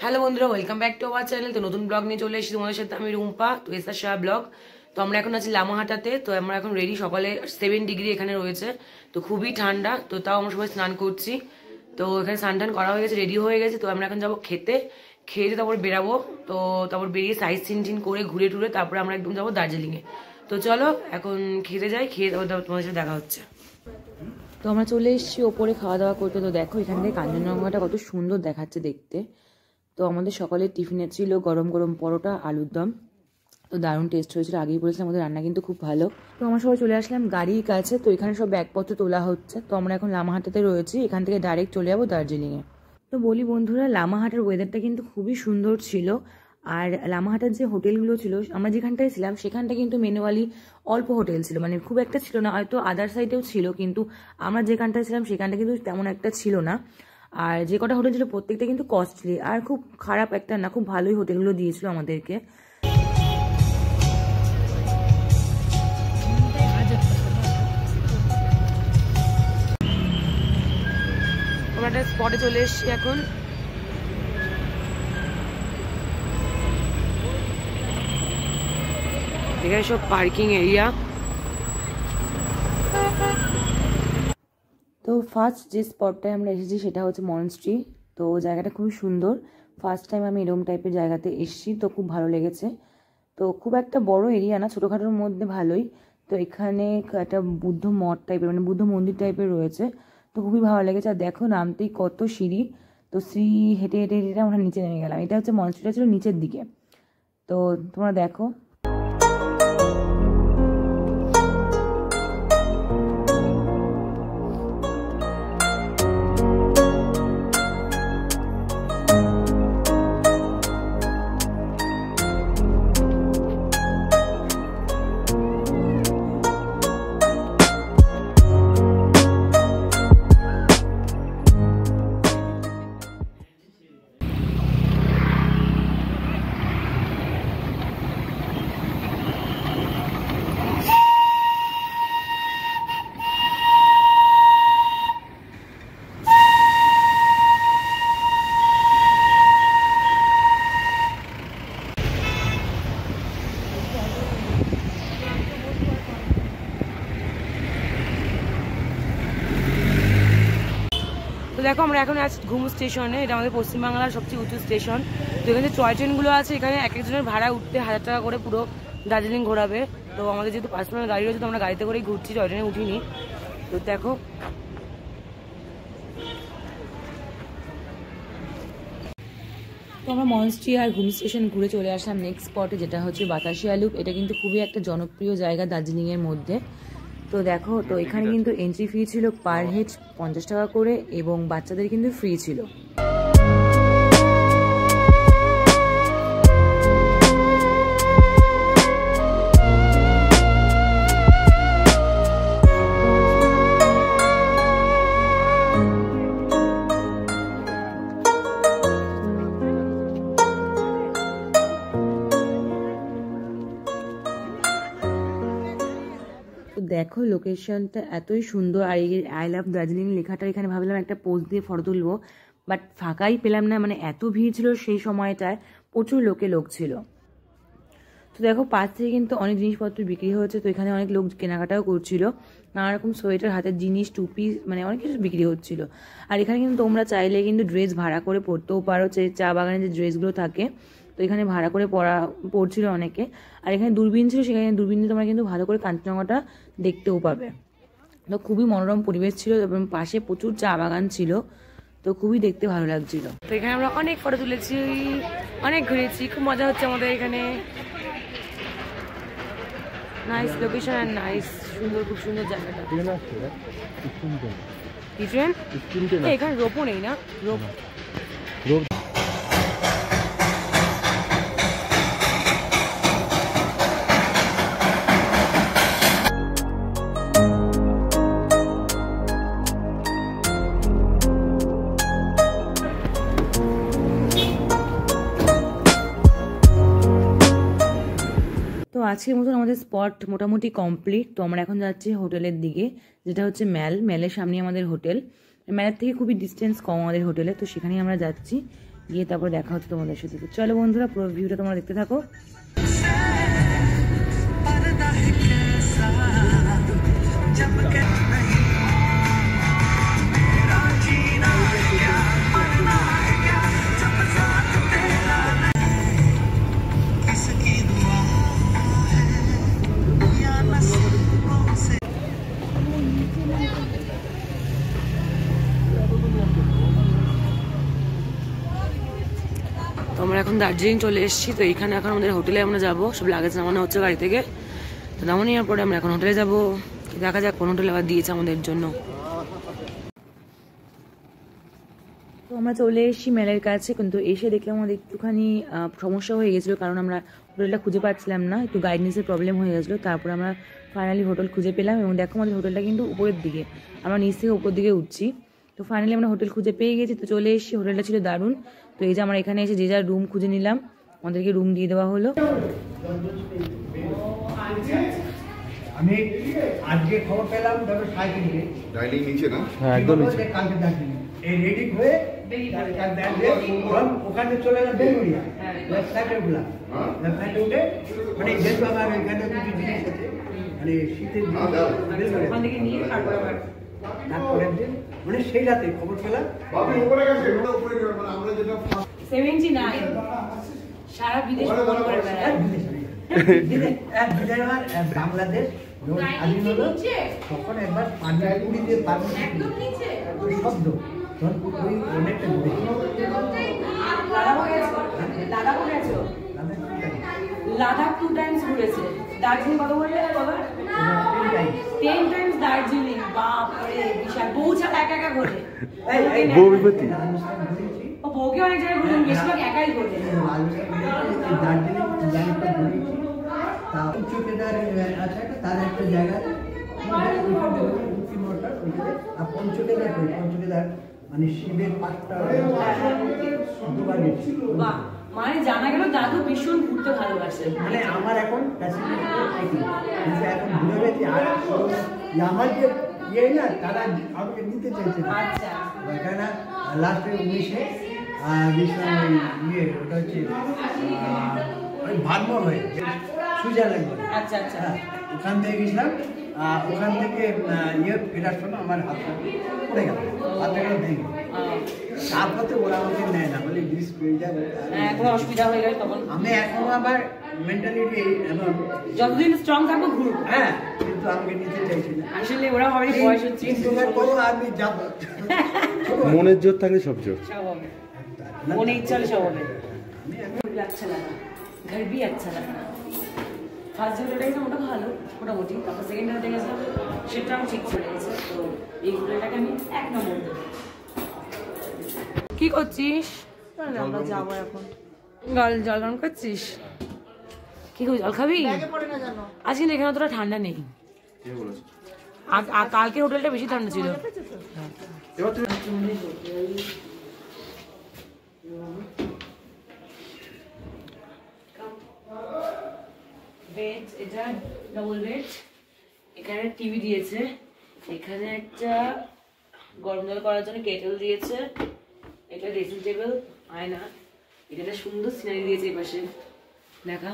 Hello বন্ধুরা, welcome back to our channel. তো নতুন ব্লগ নিয়ে চলে এসেছি তোমাদের সাথে আমি রুম্পা, তো এসআর শাহ ব্লগ। তো আমরা এখন আছি লামাহাটাতে। তো আমরা এখন রেডি, সকালে 7 ডিগ্রি এখানে রয়েছে, তো খুবই ঠান্ডা। তো তাও আমরা সবাই স্নান করছি। তো এখানে স্নান টান করা হয়ে গেছে, রেডি হয়ে গেছে। তো আমরা এখন যাবো খেতে, খেয়ে তারপর বেরাবো। তো তারপর বেরিয়ে সাইড সিন করে ঘুরে টুরে তারপরে আমরা একদম যাবো দার্জিলিংয়ে। তো চলো এখন খেতে যাই, খেয়ে তারপর তোমাদের সাথে দেখা হচ্ছে। তো আমরা চলে এসেছি ওপরে খাওয়া দাওয়া করতে। তো দেখো এখান থেকে কাঞ্চনজঙ্ঘাটা কত সুন্দর দেখাচ্ছে দেখতে। তো আমাদের সকালের টিফিনে ছিল গরম গরম পরোটা, আলুর দম। তো দারুণ টেস্ট হয়েছিল, আগেই বলেছিলাম আমাদের রান্না কিন্তু খুব ভালো। তো আমরা সবাই চলে আসলাম গাড়ির কাছে। তো এখানে সব ব্যাগপত্র তোলা হচ্ছে। তো আমরা এখন লামাহাটাতে রয়েছি, এখান থেকে ডাইরেক্ট চলে যাবো দার্জিলিংয়ে। তো বলি বন্ধুরা, লামাহাটার ওয়েদারটা কিন্তু খুবই সুন্দর ছিল। আর লামাহাটার যে হোটেলগুলো ছিল, আমরা যেখানটায় ছিলাম সেখানটা কিন্তু ম্যানুয়ালি অল্প হোটেল ছিল, মানে খুব একটা ছিল না। হয়তো আদার সাইডেও ছিল, কিন্তু আমরা যেখানটায় ছিলাম সেখানটা কিন্তু তেমন একটা ছিল না। আর যে কটা হোটেল ছিল প্রত্যেকটা কিন্তু কস্টলি, আর খুব খারাপ একটা না, খুব ভালোই হোটেলগুলো দিয়েছিল আমাদেরকে। আমরা একটা স্পটে চলে এসেছি এখন। এখানে সব পার্কিং এরিয়া। তো ফার্স্ট যে স্পটটায় আমরা এসেছি সেটা হচ্ছে মনেস্ট্রি। তো জায়গাটা খুবই সুন্দর, ফার্স্ট টাইম আমি এরকম টাইপের জায়গাতে এসেছি, তো খুব ভালো লেগেছে। তো খুব একটা বড় এরিয়া না, ছোটোখাটোর মধ্যে ভালোই। তো এখানে একটা বুদ্ধ মঠ টাইপের, মানে বুদ্ধ মন্দির টাইপের রয়েছে, তো খুবই ভালো লেগেছে। আর দেখো নামতেই কত সিঁড়ি, তো সিঁড়ি হেঁটে হেঁটে হেঁটে আমরা নিচে নেমে গেলাম। এটা হচ্ছে মনেস্ট্রিটা ছিল নিচের দিকে। তো তোমরা দেখো, দেখো আমরা এখন আছি ঘুম স্টেশনে। এটা আমাদের পশ্চিমবাংলার সবচেয়ে উঁচু স্টেশন। তো এখানে যে টয় ট্রেনগুলো আছে, এখানে এক একজনের ভাড়া উঠতে 1000 টাকা করে পুরো দার্জিলিং ঘোরাবে। তো আমাদের যেহেতু পার্সোনাল গাড়ি রয়েছে, তো আমরা গাড়িতে করেই ঘুরছি, টয় ট্রেনে উঠিনি। তো দেখো তো আমরা মনেস্ট্রি আর ঘুম স্টেশন ঘুরে চলে আসলাম নেক্সট স্পটে, যেটা হচ্ছে বাতাসিয়া লুপ। এটা কিন্তু খুবই একটা জনপ্রিয় জায়গা দার্জিলিংয়ের মধ্যে। তো দেখো, তো এখানে কিন্তু এন্ট্রি ফি ছিল পার হেড 50 টাকা করে, এবং বাচ্চাদের কিন্তু ফ্রি ছিল। তো দেখো লোকেশনটা এতই সুন্দর, আর এই আই লাভ দার্জিলিং লেখাটা এখানে ভাবলাম একটা পোস্ট দিয়ে ফটো তুলবো, বাট ফাঁকাই পেলাম না, মানে এত ভিড় ছিল সেই সময়টায়, প্রচুর লোক ছিল। তো দেখো পাশ থেকে কিন্তু অনেক জিনিসপত্র বিক্রি হচ্ছে। তো এখানে অনেক লোক কেনাকাটাও করছিল, নানা রকম সোয়েটার, হাতের জিনিস, টুপি, মানে অনেক কিছু বিক্রি হচ্ছিল। আর এখানে কিন্তু তোমরা চাইলে কিন্তু ড্রেস ভাড়া করে পরতেও পারো, যে চা বাগানে যে ড্রেসগুলো থাকে, তো এখানে ভাড়া করে পড়ছিল অনেকে। আর এখানে দূরবীন ছিল, সেখানে দূরবীন দিয়ে তোমরা কিন্তু ভালো করে কাঞ্চনজঙ্ঘাটা দেখতেও পাবে। তো খুবই মনোরম পরিবেশ ছিল, এবং পাশে প্রচুর চা বাগান ছিল, তো খুবই দেখতে ভালো লাগছিল। তো এখানে আমরা অনেক ফটো তুলেছি, অনেক ঘুরেছি, খুব মজা হচ্ছে আমাদের এখানে। নাইস লোকেশন আর নাইস, সুন্দর, খুব সুন্দর জায়গাটা। এখানে রোপও নেই না, রোপ তো আজকের মতন আমাদের স্পট মোটামুটি কমপ্লিট। তো আমরা এখন যাচ্ছি হোটেলের দিকে, যেটা হচ্ছে ম্যালের সামনে আমাদের হোটেল। ম্যালের থেকে খুবই ডিস্টেন্স কম আমাদের হোটেলে, তো সেখানেই আমরা যাচ্ছি। গিয়ে তারপর দেখা হচ্ছে তোমাদের সাথে। তো চলো বন্ধুরা, পুরো ভিউটা তোমরা দেখতে থাকো। তো আমরা এখন দার্জিলিং চলে এসেছি। তো এখানে এখন আমাদের হোটেলে আমরা যাবো, সব লাগেজ নামানো হচ্ছে গাড়ি থেকে। তো নামানো নেওয়ার পরে আমরা এখন হোটেলে যাবো, দেখা যাক কোন হোটেলে আবার দিয়েছে আমাদের জন্য। তো আমরা চলে এসেছি মেলের কাছে, কিন্তু এসে দেখলাম আমাদের একটুখানি সমস্যা হয়ে গেছিলো, কারণ আমরা হোটেলটা খুঁজে পাচ্ছিলাম না, একটু গাইডেন্সের প্রবলেম হয়ে গেছিলো। তারপর আমরা ফাইনালি হোটেল খুঁজে পেলাম, এবং দেখো আমাদের হোটেলটা কিন্তু উপরের দিকে, আমরা নিচ থেকে উপর দিকে উঠছি। তো ফাইনালি আমরা হোটেল খুঁজে পেয়ে গেছি, তো চলে এসেছি। হোটেলটা ছিল দারুণ। তো এই যে আমরা এখানে এসে যে যার রুম খুঁজে নিলাম, আমাদেরকে রুম দিয়ে দেওয়া হলো। আমি আজকে খবর পেলাম, ধরো সাইকেলে ডাইনিং নিচে না, হ্যাঁ একদম নিচে, কালকে দার্জিলিং এই রেডি হয়ে ওখানে চলে গেল বেলুড়িয়া, ফ্লাইটে উঠলাম। ফ্লাইটে উঠে মানে যেহেতু আমার এখানে কিছু জিনিস আছে, মানে শীতের তারপরের দিন মানে সেই রাতে খবর পেলাম। সারা বিদেশ বাংলাদেশ স্বাধীন হলো তখন একবার পুরীতে শব্দ ওই অনেকটা লাদাখ 2 টাইমস ঘুরেছে। দার্জিলিং কত বললে বাবা? 10 টাইমস দার্জিলিং। বাপ রে, বিশাল। বউ ছাড়া একা একা ঘোরে। বউ বিপত্তি ও বউকে অনেক জায়গায় ঘুরে, বেশিরভাগ একাই ঘোরে। দার্জিলিং জায়গাটা ঘুরেছি। তা পঞ্চকেদার আছে একটা, তার একটা জায়গা আর পঞ্চকেদার মানে শিবের পাঁচটা দুবার গেছি। বাহ, মানে জানা গেল দাদু ভীষণ ঘুরতে ভালোবাসে। মানে আমার এখন এখন ঘুরে গেছি, আর আমার যে ইয়ে না তারা আমাকে নিতে চাইছে। আচ্ছা, ওখানে লাস্টে 19-এ গেছিলাম ওই ইয়ে, ওটা হচ্ছে ওই ভারমোর হয়ে সুইজারল্যান্ড। আচ্ছা আচ্ছা, ওখান থেকে গেছিলাম। ওখান থেকে ইয়ে ফেরার সময় আমার হাতটা পড়ে গেল, হাতটা গেল ভেঙে। তারপর তো ওরা আমাকে নেয় না, বলে মিস করে যাবে, কোনো অসুবিধা হয়ে গেলে তখন। আমি এখন আবার মেন্টালিটি এবং যতদিন স্ট্রং থাকবো ঘুরবো। হ্যাঁ, কিন্তু আমাকে নিতে চাইছি না আসলে ওরা হবে বয়স হচ্ছে, কিন্তু আমি যাবো। মনের জোর থাকলে সব জোর। সব হবে, মনে ইচ্ছা হলে সব হবে। আচ্ছা লাগা, ঘর भी अच्छा लगा। ফার্স্ট হোটেলটা গেছিলাম, ওটা ভালো মোটামুটি। তারপর সেকেন্ড হোটেলে গেছিলাম, সেটাও ঠিক চলে গেছে। তো এই হোটেলটাকে আমি 1 নম্বর দেবো। কি করছিস? আমরা যাবো এখন। জল গরম করছিস? কি করছিস, জল খাবি? আজকে এখানে অতটা ঠান্ডা নেই, কালকে হোটেলটা বেশি ঠান্ডা ছিল। বেড, এটা ডবল বেড। এখানে টিভি দিয়েছে, এখানে একটা গরম জল করার জন্য কেটেল দিয়েছে, এটা ড্রেসিং টেবিল, আয়না, এটা একটা সুন্দর সিনারি দিয়েছে। এই পাশে দেখা,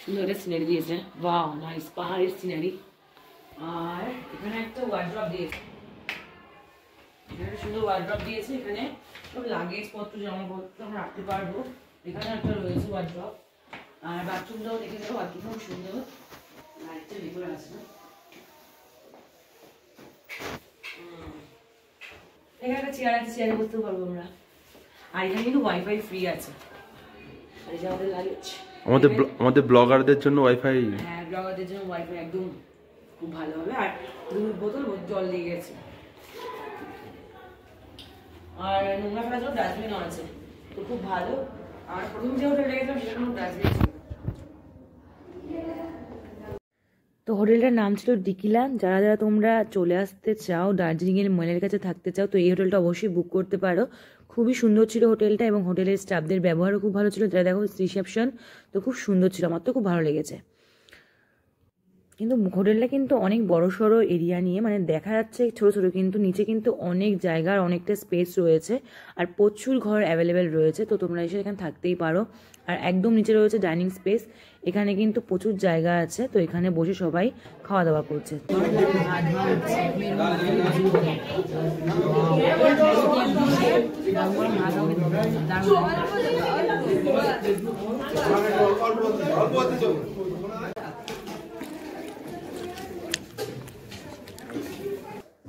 সুন্দর একটা সিনারি দিয়েছে, ওয়াও নাইস, পাহাড়ের সিনারি। আর এখানে একটা ওয়ার্ড্রপ দিয়েছে, এখানে সুন্দর ওয়ার্ড্রপ দিয়েছে। এখানে সব লাগেজ পত্র, জামাপত্র আমরা রাখতে পারবো। এখানে একটা রয়েছে ওয়ার্ড্রপ। আর বাথরুমটাও দেখে দেবো, বাথরুম খুব সুন্দর, লাইটটা ভেতরে আছে না। এখানে একটা চেয়ার আছে, চেয়ারে বসতে পারবো আমরা। আর এখানে কিন্তু ওয়াইফাই ফ্রি আছে। আর এই যে আমাদের লাগেজ, আমাদের ব্লগারদের জন্য ওয়াইফাই। হ্যাঁ, ব্লগারদের জন্য ওয়াইফাই একদম খুব ভালো হবে। আর 2 বোতল জল দিয়ে গেছে। আর নোংরা ফেলার জন্য ডাস্টবিনও আছে, তো খুব ভালো। আর প্রথম যে হোটেলটা গেছিলাম সেটার মধ্যে ডাস্টবিন ছিল। তো হোটেলটার নাম ছিল ডিকিলা। যারা যারা তোমরা চলে আসতে চাও, দার্জিলিংয়ের মেলের কাছে থাকতে চাও, তো এই হোটেলটা অবশ্যই বুক করতে পারো। খুবই সুন্দর ছিল হোটেলটা, এবং হোটেলের স্টাফদের ব্যবহারও খুব ভালো ছিল। যারা দেখো রিসেপশন, তো খুব সুন্দর ছিল, আমার তো খুব ভালো লেগেছে। কিন্তু হোটেলটা কিন্তু অনেক বড়সড় এরিয়া নিয়ে, মানে দেখা যাচ্ছে ছোট ছোট, কিন্তু নিচে কিন্তু অনেক জায়গার অনেকটা স্পেস রয়েছে আর প্রচুর ঘর অ্যাভেলেবেল রয়েছে। তো তোমরা এসে এখানে থাকতেই পারো। আর একদম নিচে রয়েছে ডাইনিং স্পেস, এখানে কিন্তু প্রচুর জায়গা আছে, তো এখানে বসে সবাই খাওয়া দাওয়া করছে।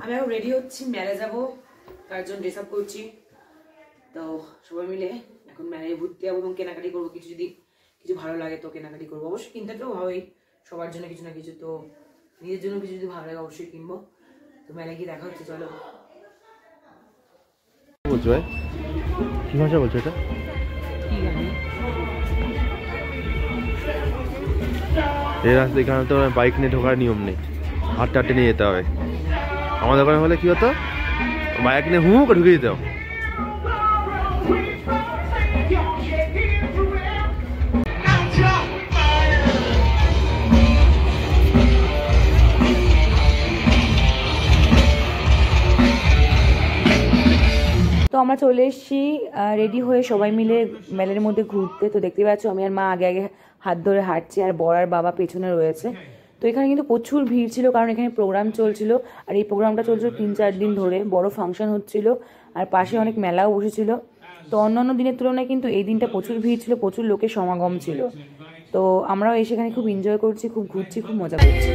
আমি এখন রেডি হচ্ছি, মেলে যাবো, তার জন্য ড্রেস আপ করছি। তো সবাই মিলে এখন মেলে ঘুরতে যাবো এবং কেনাকাটি করবো। কিছু যদি কিছু ভালো লাগে তো কেনাকাটি করবো, অবশ্যই কিনতে তো হবেই, সবার জন্য কিছু না কিছু, তো নিজের জন্য কিছু যদি ভালো লাগে অবশ্যই কিনবো। তো মেলে গিয়ে দেখা হচ্ছে, চলো। বলছো ভাই, কি ভাষা বলছো এটা? এই রাস্তা এখানে তো বাইক নিয়ে ঢোকার নিয়ম নেই, হাঁটতে হাঁটতে নিয়ে যেতে হবে। আমাদের ওখানে হলে কি হতো, বাইক নিয়ে হুম করে ঢুকে দিতাম। তো আমরা চলে এসেছি রেডি হয়ে সবাই মিলে মেলের মধ্যে ঘুরতে। তো দেখতে পাচ্ছ আমি আর মা আগে আগে হাত ধরে হাঁটছি আর বর আর বাবা পেছনে রয়েছে। তো এখানে কিন্তু প্রচুর ভিড় ছিল, কারণ এখানে প্রোগ্রাম চলছিল, আর এই প্রোগ্রামটা চলছিল 3-4 দিন ধরে, বড় ফাংশন হচ্ছিল আর পাশে অনেক মেলাও বসেছিল। তো অন্যান্য দিনের তুলনায় কিন্তু এই দিনটা প্রচুর ভিড় ছিল, প্রচুর লোকের সমাগম ছিল। তো আমরাও এসে এখানে খুব এনজয় করছি, খুব ঘুরছি, খুব মজা করছি।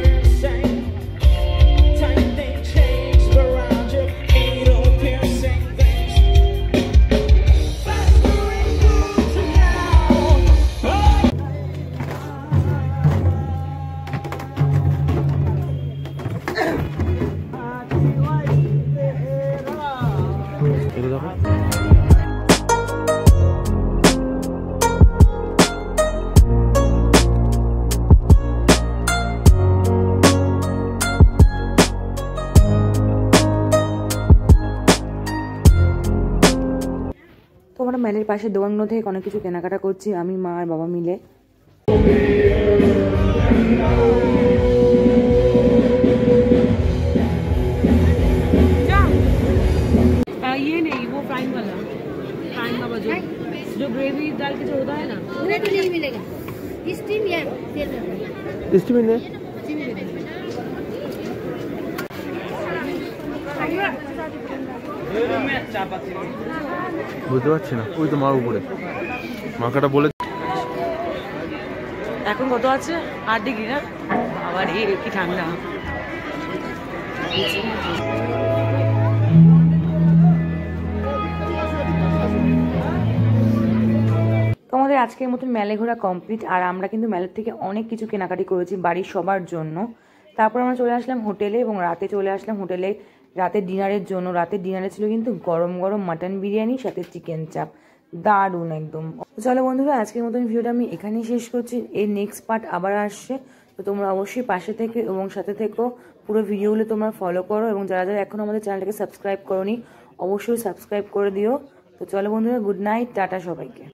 তো আমরা মেলের পাশে দোকানগুলো থেকে অনেক কিছু কেনাকাটা করছি, আমি মা আর বাবা মিলে। ये नहीं, वो फ्राइंग वाला, फ्राइंग वाला जो ग्रेवी डाल के जो होता है ना, वो तो नहीं मिलेगा। स्टीम या तेल में स्टीम में বুঝতে পারছি না, ওই তো মার উপরে মাকাটা বলে। এখন কত আছে? 8 ডিগ্রি না? আবার কি ঠান্ডা। তো আমাদের আজকের মতন মেলে ঘোরা কমপ্লিট, আর আমরা কিন্তু মেলার থেকে অনেক কিছু কেনাকাটি করেছি বাড়ির সবার জন্য। তারপর আমরা চলে আসলাম হোটেলে, এবং রাতে চলে আসলাম হোটেলে রাতের ডিনারের জন্য। রাতের ডিনারে ছিল কিন্তু গরম গরম মাটন বিরিয়ানি সাথে চিকেন চাপ, দারুণ একদম। চলো বন্ধুরা, আজকের মতন ভিডিওটা আমি এখানেই শেষ করছি। এর নেক্সট পার্ট আবার আসছে, তো তোমরা অবশ্যই পাশে থেকে এবং সাথে থেকো, পুরো ভিডিওগুলো তোমরা ফলো করো, এবং যারা যারা এখনো আমাদের চ্যানেলটাকে সাবস্ক্রাইব করোনি অবশ্যই সাবস্ক্রাইব করে দিও। তো চলো বন্ধুরা, গুড নাইট, টাটা সবাইকে।